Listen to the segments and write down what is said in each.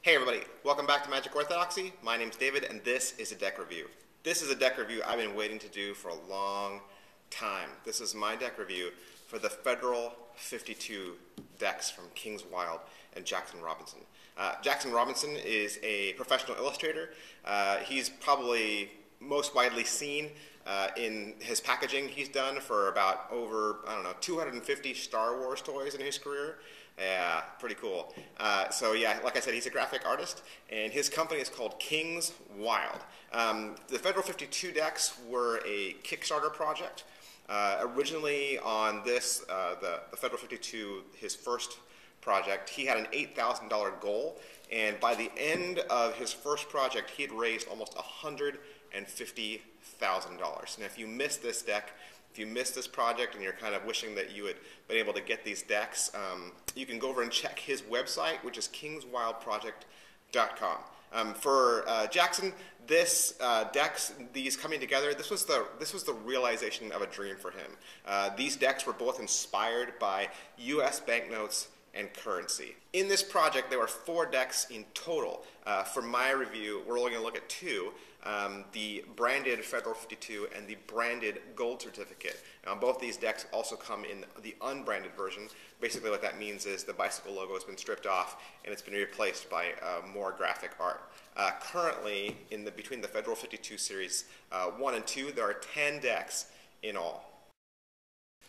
Hey everybody, welcome back to Magic Orthodoxy. My name's David and this is a deck review. This is a deck review I've been waiting to do for a long time. This is my deck review for the Federal 52 decks from Kings Wild and Jackson Robinson. Jackson Robinson is a professional illustrator. He's probably most widely seen in his packaging he's done for about over, 250 Star Wars toys in his career. Yeah, pretty cool. So yeah, like I said, he's a graphic artist, and his company is called Kings Wild. The Federal 52 decks were a Kickstarter project. Originally on this, the Federal 52, his first project, he had an $8,000 goal, and by the end of his first project, he had raised almost $150,000. Now, if you missed this deck, if you missed this project and you're kind of wishing that you had been able to get these decks, you can go over and check his website, which is kingswildproject.com. For Jackson, this decks, these coming together, this was the realization of a dream for him. These decks were both inspired by U.S. banknotes and currency. In this project, there were 4 decks in total. For my review, we're only going to look at 2. The branded Federal 52 and the branded gold certificate. Now, both these decks also come in the unbranded version. Basically what that means is the bicycle logo has been stripped off and it's been replaced by more graphic art. Currently, between the Federal 52 series 1 and 2, there are 10 decks in all.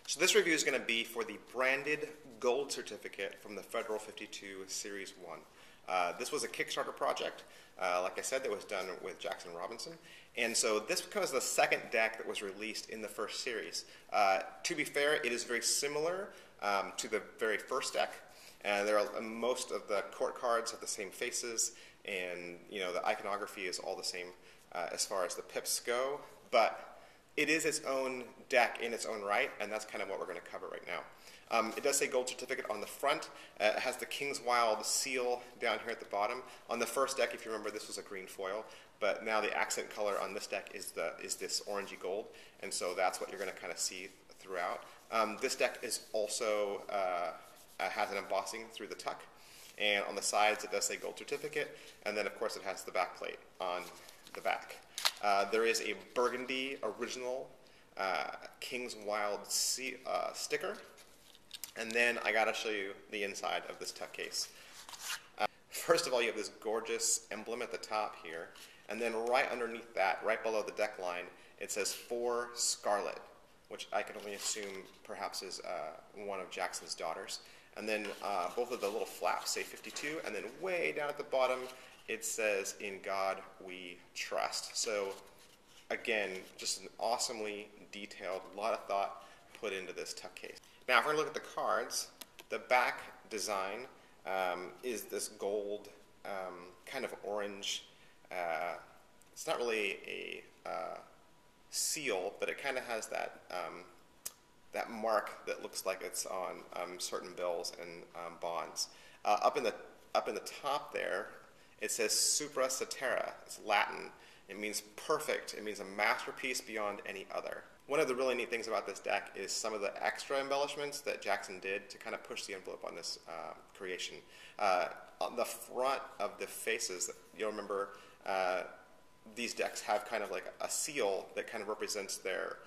So this review is going to be for the branded gold certificate from the Federal 52 Series 1. This was a Kickstarter project, like I said, that was done with Jackson Robinson. And so this becomes the second deck that was released in the first series. To be fair, it is very similar to the very first deck. And most of the court cards have the same faces, and the iconography is all the same as far as the pips go. But it is its own deck in its own right, and that's kind of what we're going to cover right now. It does say gold certificate on the front. It has the Kings Wild seal down here at the bottom. On the first deck, if you remember, this was a green foil, but now the accent color on this deck is this orangey gold, and so that's what you're going to kind of see throughout. This deck is also has an embossing through the tuck, and on the sides it does say gold certificate, and then of course it has the back plate on the back. There is a burgundy original Kings Wild sticker. And then I gotta show you the inside of this tuck case. First of all, you have this gorgeous emblem at the top here, and then right underneath that, right below the deck line, it says For Scarlet, which I can only assume perhaps is one of Jackson's daughters. And then both of the little flaps say 52, and then way down at the bottom, it says In God We Trust. So again, just an awesomely detailed, a lot of thought put into this tuck case. Now, if we're going to look at the cards, the back design is this gold, kind of orange. It's not really a seal, but it kind of has that that mark that looks like it's on certain bills and bonds. Up in the top there, it says Supra Cetera. It's Latin. It means perfect. It means a masterpiece beyond any other. One of the really neat things about this deck is some of the extra embellishments that Jackson did to kind of push the envelope on this creation. On the front of the faces, you'll remember these decks have kind of like a seal that kind of represents their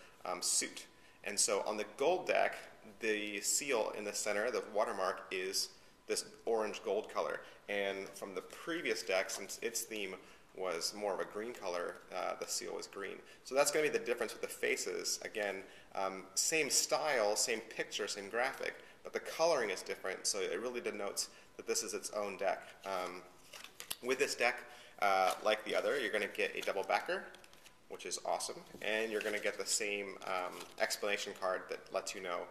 suit. And so on the gold deck, the seal in the center, the watermark, is this orange gold color. And from the previous deck, since its theme was more of a green color, the seal was green. So that's going to be the difference with the faces. Again, same style, same picture, same graphic, but the coloring is different, so it really denotes that this is its own deck. With this deck, like the other, you're going to get a double backer, which is awesome, and you're going to get the same explanation card that lets you know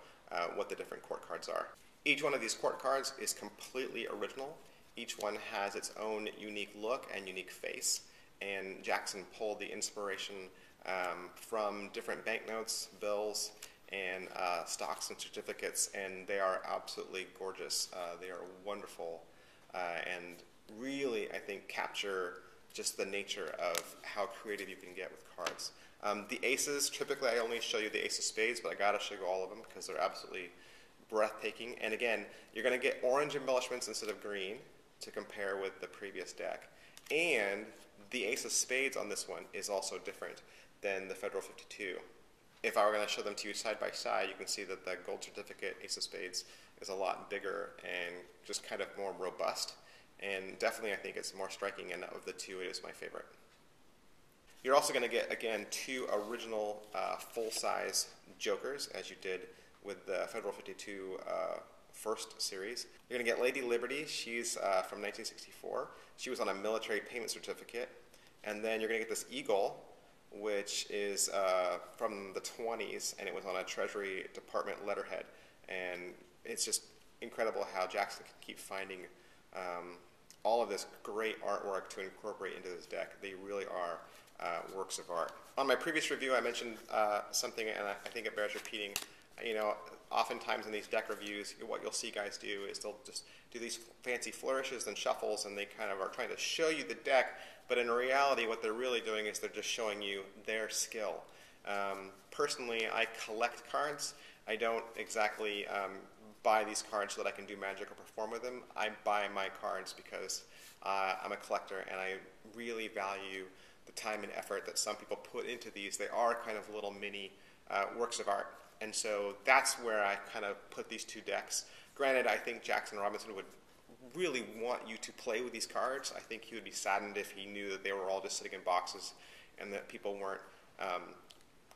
what the different court cards are. Each one of these court cards is completely original. Each one has its own unique look and unique face, and Jackson pulled the inspiration from different banknotes, bills, and stocks and certificates, and they are absolutely gorgeous. They are wonderful and really, I think, capture just the nature of how creative you can get with cards. The aces, typically I only show you the ace of spades, but I gotta show you all of them because they're absolutely breathtaking. And again, you're going to get orange embellishments instead of green. to compare with the previous deck. And the Ace of Spades on this one is also different than the Federal 52. If I were going to show them to you side by side, you can see that the gold certificate Ace of Spades is a lot bigger and just kind of more robust. And definitely I think it's more striking, and of the two, it is my favorite. You're also going to get, again, two original full-size Jokers, as you did with the Federal 52 first series. You're going to get Lady Liberty. She's from 1964. She was on a military payment certificate. And then you're going to get this Eagle, which is from the 20s, and it was on a Treasury Department letterhead. And it's just incredible how Jackson can keep finding all of this great artwork to incorporate into this deck. They really are works of art. On my previous review, I mentioned something, and I think it bears repeating. You know, oftentimes in these deck reviews, what you'll see guys do is they'll just do these fancy flourishes and shuffles, and they kind of are trying to show you the deck, but in reality what they're really doing is they're just showing you their skill. Personally, I collect cards. I don't exactly buy these cards so that I can do magic or perform with them. I buy my cards because I'm a collector, and I really value the time and effort that some people put into these. They are kind of little mini works of art. And so that's where I kind of put these two decks. Granted, I think Jackson Robinson would really want you to play with these cards. I think he would be saddened if he knew that they were all just sitting in boxes and that people weren't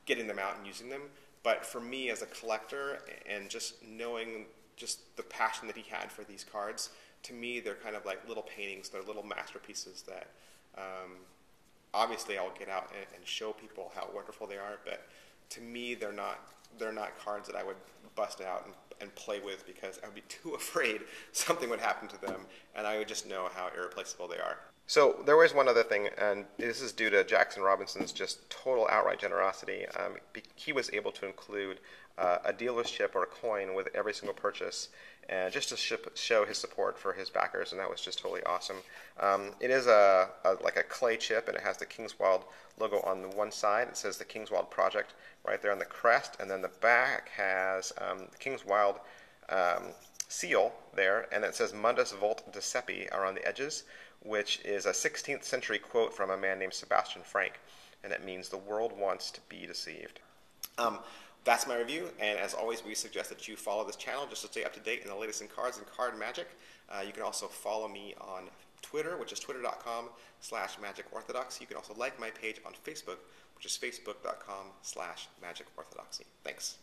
getting them out and using them. But for me as a collector, and just knowing just the passion that he had for these cards, to me they're kind of like little paintings. They're little masterpieces that obviously I'll get out and show people how wonderful they are, but to me they're not cards that I would bust out and play with, because I would be too afraid something would happen to them, and I would just know how irreplaceable they are. So there was one other thing, and this is due to Jackson Robinson's just total outright generosity. He was able to include a dealer's chip or a coin with every single purchase, and just to show his support for his backers, and that was just totally awesome. It is like a clay chip, and it has the Kingswild logo on the one side. It says the Kingswild Project right there on the crest, and then the back has the Kingswild seal there, and it says Mundus Volt Decepi around the edges, which is a 16th century quote from a man named Sebastian Frank, and it means the world wants to be deceived. That's my review, and as always, we suggest that you follow this channel just to stay up to date in the latest in cards and card magic. You can also follow me on Twitter, which is twitter.com/magicorthodoxy. You can also like my page on Facebook, which is facebook.com/magicorthodoxy. Thanks.